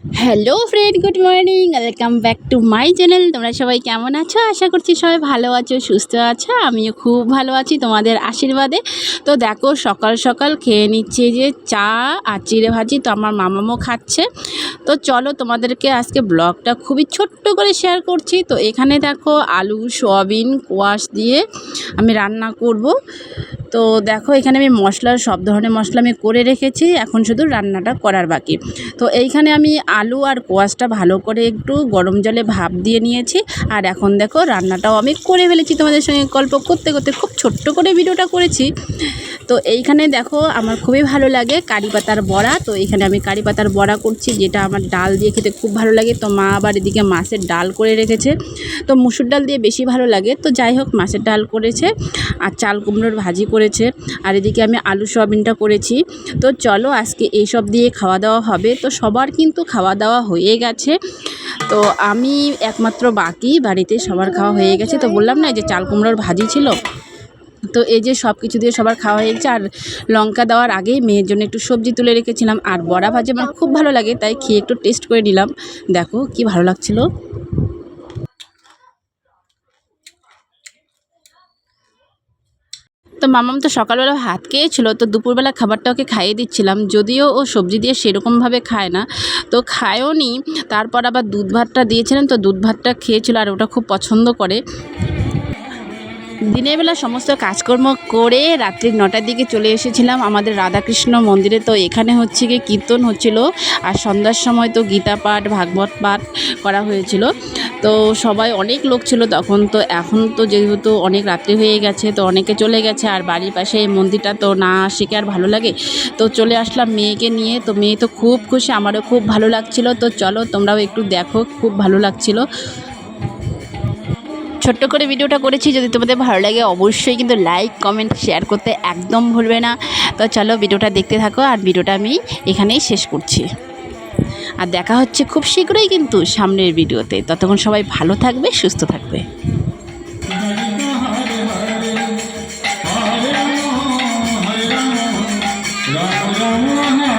Hello friend, good morning, welcome back to my channel. তোমরা সবাই কেমন আছো? আশা করছি সবাই ভালো আছো, সুস্থ আছো। আমিও খুব ভালো আছি তোমাদের আশীর্বাদে। তো দেখো, সকাল সকাল খেয়ে নিচ্ছে যে চা আর চিড়ে ভাজি, তো আমার মামামও খাচ্ছে। তো চলো তোমাদেরকে আজকে ব্লগটা খুবই ছোট্ট করে শেয়ার করছি। তো এখানে দেখো আলু সয়াবিন কোয়াশ দিয়ে আমি রান্না করব। তো দেখো এখানে আমি সব ধরনের মশলা আমি করে রেখেছি, এখন শুধু রান্নাটা করার বাকি। তো এইখানে আমি আলু আর কোয়াশটা ভালো করে একটু গরম জলে ভাপ দিয়ে নিয়েছি, আর এখন দেখো রান্নাটাও আমি করে ফেলেছি। তোমাদের সঙ্গে গল্প করতে করতে খুব ছোট্ট করে ভিডিওটা করেছি। তো এইখানে দেখো আমার খুবই ভালো লাগে কারি পাতার বড়া। তো এইখানে আমি কারি পাতার বড়া করছি, যেটা আমার ডাল দিয়ে খেতে খুব ভালো লাগে। তো মা আবার এদিকে মাছের ডাল করে রেখেছে, তো মুসুর ডাল দিয়ে বেশি ভালো লাগে। তো যাই হোক, মাছের ডাল করেছে আর চাল কুমড়োর ভাজি করেছে, আর এদিকে আমি আলু সয়াবিনটা করেছি। তো চলো আজকে এইসব দিয়ে খাওয়া দাওয়া হবে। তো সবার কিন্তু খাওয়া দাওয়া হয়ে গেছে, তো আমি একমাত্র বাকি, বাড়িতে সবার খাওয়া হয়ে গেছে। তো বললাম না, এই যে চাল কুমড়োর ভাজি ছিল, তো এই যে সব কিছু দিয়ে সবার খাওয়া হয়ে গেছে। আর লঙ্কা দেওয়ার আগেই মেয়ের জন্য একটু সবজি তুলে রেখেছিলাম, আর বড়া ভাজি আমার খুব ভালো লাগে, তাই খেয়ে একটু টেস্ট করে নিলাম। দেখো কি ভালো লাগছিল। তো মামাম তো সকালবেলা ভাত খেয়েছিল, তো দুপুরবেলা খাবারটা ওকে খাইয়ে দিচ্ছিলাম, যদিও ও সবজি দিয়ে সেরকমভাবে খায় না, তো খায়ও নি। তারপর আবার দুধ ভাতটা দিয়েছিলেন, তো দুধ ভাতটা খেয়েছিল আর ওটা খুব পছন্দ করে। দিনের বেলা সমস্ত কাজকর্ম করে রাত্রি 9টার দিকে চলে এসেছিলাম আমাদের রাধাকৃষ্ণ মন্দিরে। তো এখানে হচ্ছে গিয়ে কীর্তন হচ্ছিল, আর সন্ধ্যার সময় তো গীতা পাঠ ভাগবত পাঠ করা হয়েছিল। তো সবাই অনেক লোক ছিল তখন। তো এখন তো যেহেতু অনেক রাত্রি হয়ে গেছে, তো অনেকে চলে গেছে, আর বাড়ির পাশে এই মন্দিরটা, তো না আসে আর ভালো লাগে। তো চলে আসলাম মেয়েকে নিয়ে। তো মেয়ে তো খুব খুশি, আমারও খুব ভালো লাগছিল। তো চলো তোমরাও একটু দেখো, খুব ভালো লাগছিল। ছোট্ট করে ভিডিওটা করেছি, যদি তোমাদের ভালো লাগে অবশ্যই কিন্তু লাইক কমেন্ট শেয়ার করতে একদম ভুলবে না। তো চলো ভিডিওটা দেখতে থাকো, আর ভিডিওটা আমি এখানেই শেষ করছি। আর দেখা হচ্ছে খুব শীঘ্রই কিন্তু সামনের ভিডিওতে। ততক্ষণ সবাই ভালো থাকবে, সুস্থ থাকবে। রাম রাম